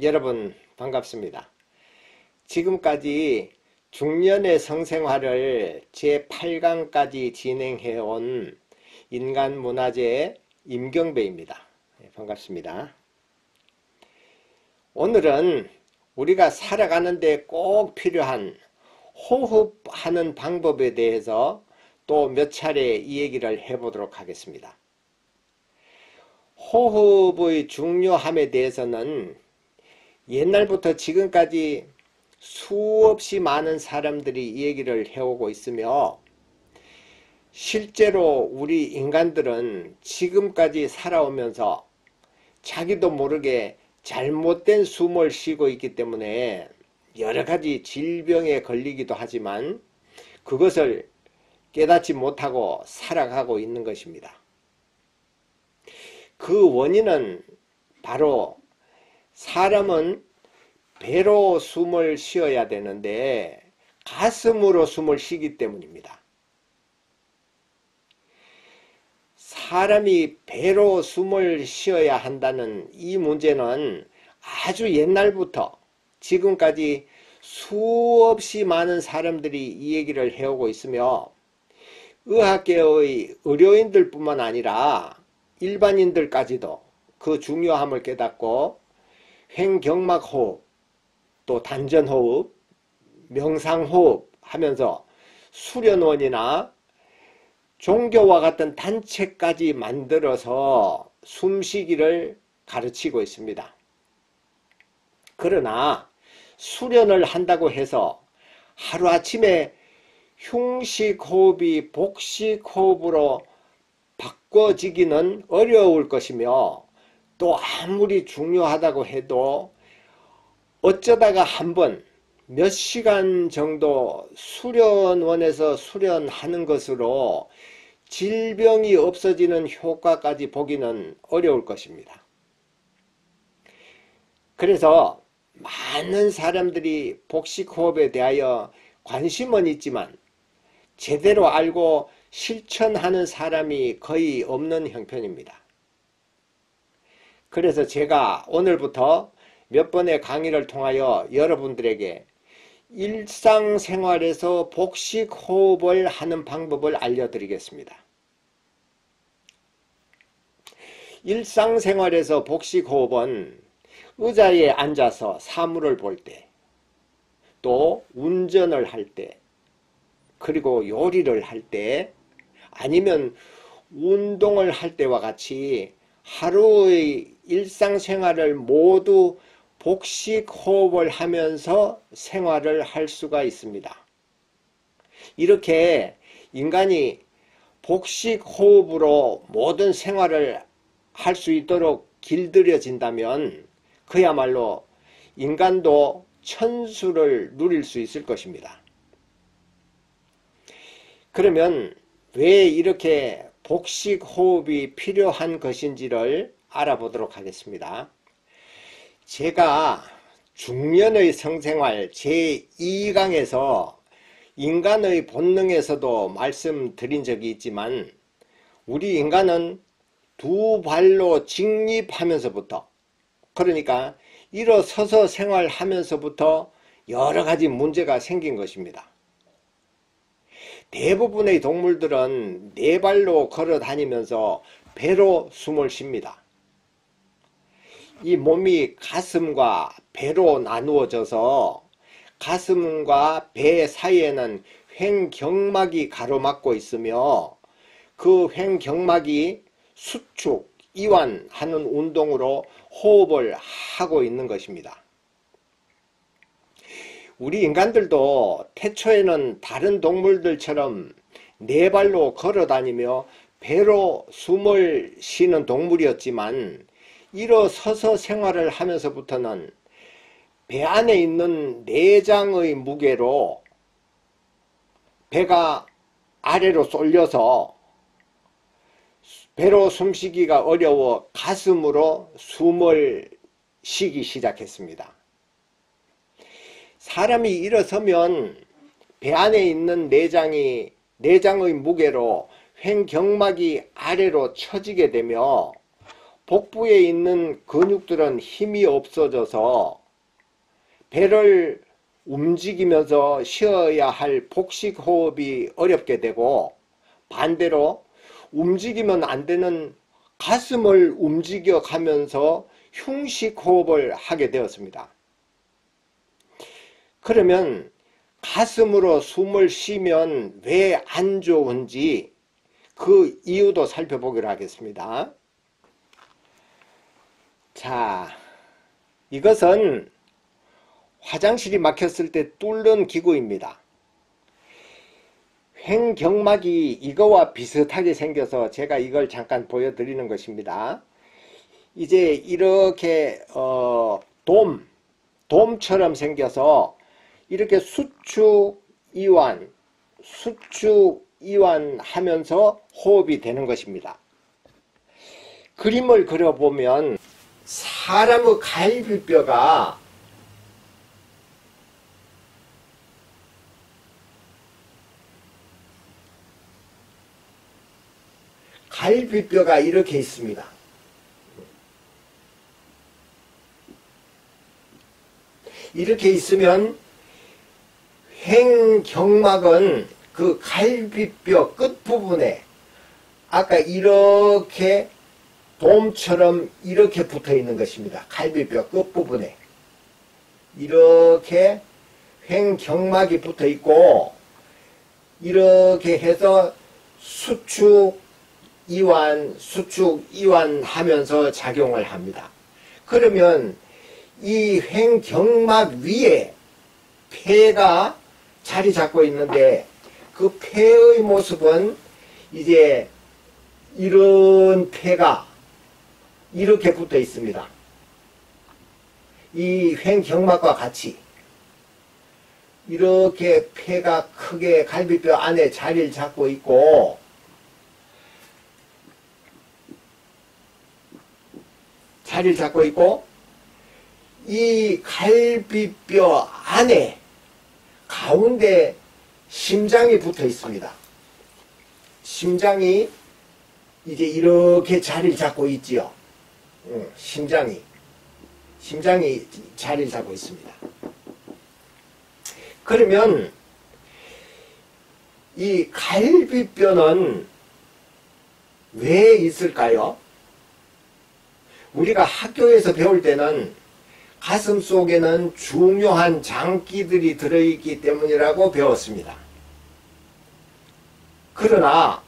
여러분 반갑습니다. 지금까지 중년의 성생활을 제8강까지 진행해 온 인간문화재 임경배입니다. 반갑습니다. 오늘은 우리가 살아가는데 꼭 필요한 호흡하는 방법에 대해서 또 몇 차례 이 얘기를 해보도록 하겠습니다. 호흡의 중요함에 대해서는 옛날부터 지금까지 수없이 많은 사람들이 이 얘기를 해오고 있으며, 실제로 우리 인간들은 지금까지 살아오면서 자기도 모르게 잘못된 숨을 쉬고 있기 때문에 여러가지 질병에 걸리기도 하지만 그것을 깨닫지 못하고 살아가고 있는 것입니다. 그 원인은 바로 사람은 배로 숨을 쉬어야 되는데 가슴으로 숨을 쉬기 때문입니다. 사람이 배로 숨을 쉬어야 한다는 이 문제는 아주 옛날부터 지금까지 수없이 많은 사람들이 이 얘기를 해오고 있으며, 의학계의 의료인들 뿐만 아니라 일반인들까지도 그 중요함을 깨닫고 횡경막호흡, 또 단전호흡, 명상호흡 하면서 수련원이나 종교와 같은 단체까지 만들어서 숨쉬기를 가르치고 있습니다. 그러나 수련을 한다고 해서 하루아침에 흉식호흡이 복식호흡으로 바꿔지기는 어려울 것이며, 또 아무리 중요하다고 해도 어쩌다가 한번 몇 시간 정도 수련원에서 수련하는 것으로 질병이 없어지는 효과까지 보기는 어려울 것입니다. 그래서 많은 사람들이 복식호흡에 대하여 관심은 있지만 제대로 알고 실천하는 사람이 거의 없는 형편입니다. 그래서 제가 오늘부터 몇 번의 강의를 통하여 여러분들에게 일상생활에서 복식호흡을 하는 방법을 알려드리겠습니다. 일상생활에서 복식호흡은 의자에 앉아서 사물을 볼 때, 또 운전을 할 때, 그리고 요리를 할 때, 아니면 운동을 할 때와 같이 하루의 일상생활을 모두 복식호흡을 하면서 생활을 할 수가 있습니다. 이렇게 인간이 복식호흡으로 모든 생활을 할 수 있도록 길들여진다면 그야말로 인간도 천수를 누릴 수 있을 것입니다. 그러면 왜 이렇게 복식호흡이 필요한 것인지를 알아보도록 하겠습니다. 제가 중년의 성생활 제2강에서 인간의 본능에서도 말씀드린 적이 있지만, 우리 인간은 두 발로 직립하면서부터, 그러니까 일어서서 생활하면서부터 여러 가지 문제가 생긴 것입니다. 대부분의 동물들은 네 발로 걸어 다니면서 배로 숨을 쉽니다. 이 몸이 가슴과 배로 나누어져서 가슴과 배 사이에는 횡경막이 가로막고 있으며, 그 횡경막이 수축, 이완하는 운동으로 호흡을 하고 있는 것입니다. 우리 인간들도 태초에는 다른 동물들처럼 네 발로 걸어 다니며 배로 숨을 쉬는 동물이었지만, 일어서서 생활을 하면서부터는 배 안에 있는 내장의 무게로 배가 아래로 쏠려서 배로 숨쉬기가 어려워 가슴으로 숨을 쉬기 시작했습니다. 사람이 일어서면 배 안에 있는 내장의 무게로 횡경막이 아래로 처지게 되며 복부에 있는 근육들은 힘이 없어져서 배를 움직이면서 쉬어야 할 복식 호흡이 어렵게 되고, 반대로 움직이면 안 되는 가슴을 움직여 가면서 흉식 호흡을 하게 되었습니다. 그러면 가슴으로 숨을 쉬면 왜 안 좋은지 그 이유도 살펴보기로 하겠습니다. 자, 이것은 화장실이 막혔을 때 뚫는 기구입니다. 횡경막이 이거와 비슷하게 생겨서 제가 이걸 잠깐 보여드리는 것입니다. 이제 이렇게 돔처럼 생겨서 이렇게 수축, 이완 하면서 호흡이 되는 것입니다. 그림을 그려보면 사람의 갈비뼈가 이렇게 있습니다. 이렇게 있으면 횡경막은 그 갈비뼈 끝부분에 아까 이렇게 돔처럼 이렇게 붙어 있는 것입니다. 갈비뼈 끝부분에 이렇게 횡경막이 붙어 있고, 이렇게 해서 수축 이완 하면서 작용을 합니다. 그러면 이 횡경막 위에 폐가 자리 잡고 있는데, 그 폐의 모습은 이제 이런 폐가 이렇게 붙어 있습니다. 이 횡경막과 같이 이렇게 폐가 크게 갈비뼈 안에 자리를 잡고 있고, 이 갈비뼈 안에 가운데 심장이 붙어 있습니다. 심장이 이제 이렇게 자리를 잡고 있지요. 심장이 자리를 잡고 있습니다. 그러면 이 갈비뼈는 왜 있을까요? 우리가 학교에서 배울 때는 가슴 속에는 중요한 장기들이 들어있기 때문이라고 배웠습니다. 그러나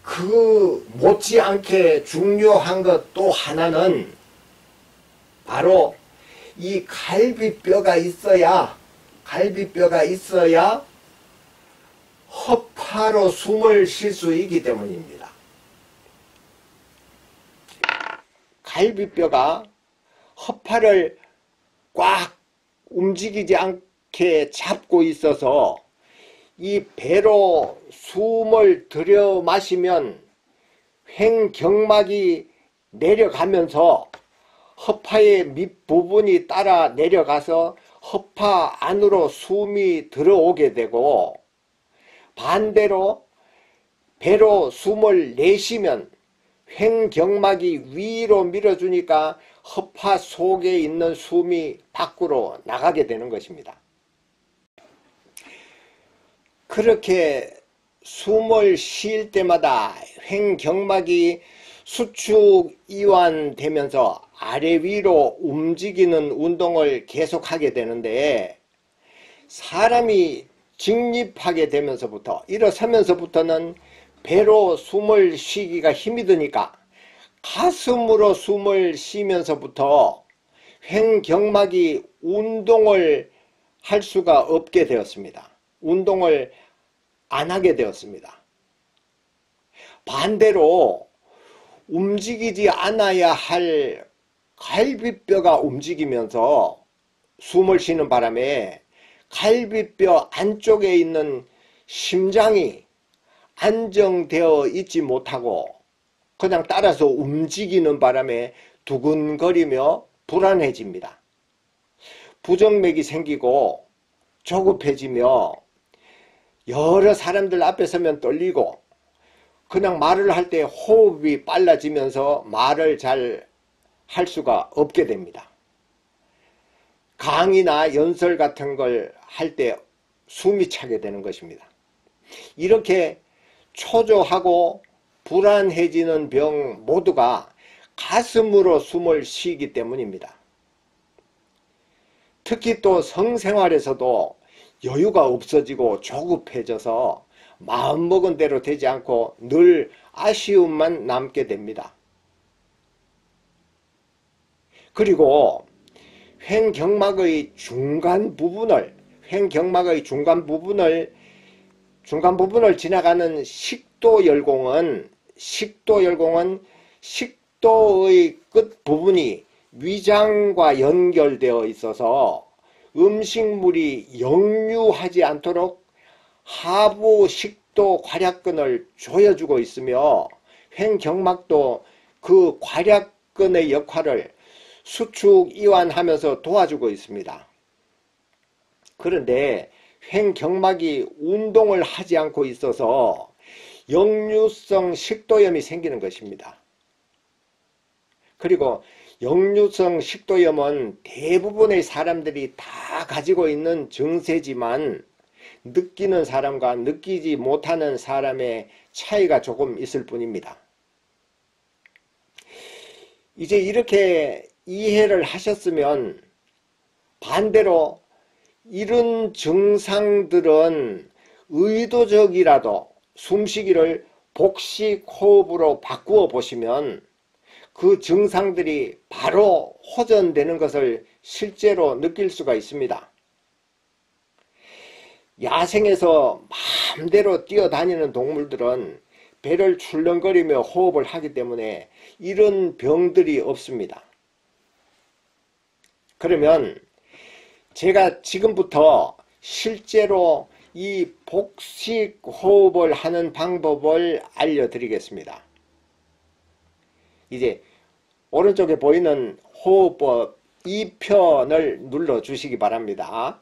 그 못지않게 중요한 것 또 하나는 바로 이 갈비뼈가 있어야 허파로 숨을 쉴 수 있기 때문입니다. 갈비뼈가 허파를 꽉 움직이지 않게 잡고 있어서 이 배로 숨을 들여 마시면 횡경막이 내려가면서 허파의 밑부분이 따라 내려가서 허파 안으로 숨이 들어오게 되고, 반대로 배로 숨을 내쉬면 횡경막이 위로 밀어주니까 허파 속에 있는 숨이 밖으로 나가게 되는 것입니다. 그렇게 숨을 쉴 때마다 횡경막이 수축 이완되면서 아래 위로 움직이는 운동을 계속하게 되는데, 사람이 직립하게 되면서부터, 일어서면서부터는 배로 숨을 쉬기가 힘이 드니까 가슴으로 숨을 쉬면서부터 횡경막이 운동을 할 수가 없게 되었습니다. 운동을 안 하게 되었습니다. 반대로 움직이지 않아야 할 갈비뼈가 움직이면서 숨을 쉬는 바람에 갈비뼈 안쪽에 있는 심장이 안정되어 있지 못하고 그냥 따라서 움직이는 바람에 두근거리며 불안해집니다. 부정맥이 생기고 조급해지며 여러 사람들 앞에 서면 떨리고 그냥 말을 할 때 호흡이 빨라지면서 말을 잘 할 수가 없게 됩니다. 강의나 연설 같은 걸 할 때 숨이 차게 되는 것입니다. 이렇게 초조하고 불안해지는 병 모두가 가슴으로 숨을 쉬기 때문입니다. 특히 또 성생활에서도 여유가 없어지고 조급해져서 마음먹은 대로 되지 않고 늘 아쉬움만 남게 됩니다. 그리고 횡경막의 중간 부분을 지나가는 식도열공은 식도의 끝부분이 위장과 연결되어 있어서 음식물이 역류하지 않도록 하부 식도 괄약근을 조여주고 있으며, 횡경막도 그 괄약근의 역할을 수축 이완하면서 도와주고 있습니다. 그런데 횡경막이 운동을 하지 않고 있어서 역류성 식도염이 생기는 것입니다. 그리고 역류성 식도염은 대부분의 사람들이 다 가지고 있는 증세지만 느끼는 사람과 느끼지 못하는 사람의 차이가 조금 있을 뿐입니다. 이제 이렇게 이해를 하셨으면 반대로 이런 증상들은 의도적이라도 숨쉬기를 복식 호흡으로 바꾸어 보시면 그 증상들이 바로 호전되는 것을 실제로 느낄 수가 있습니다. 야생에서 마음대로 뛰어다니는 동물들은 배를 출렁거리며 호흡을 하기 때문에 이런 병들이 없습니다. 그러면 제가 지금부터 실제로 이 복식 호흡을 하는 방법을 알려드리겠습니다. 이제 오른쪽에 보이는 호흡법 2편을 눌러 주시기 바랍니다.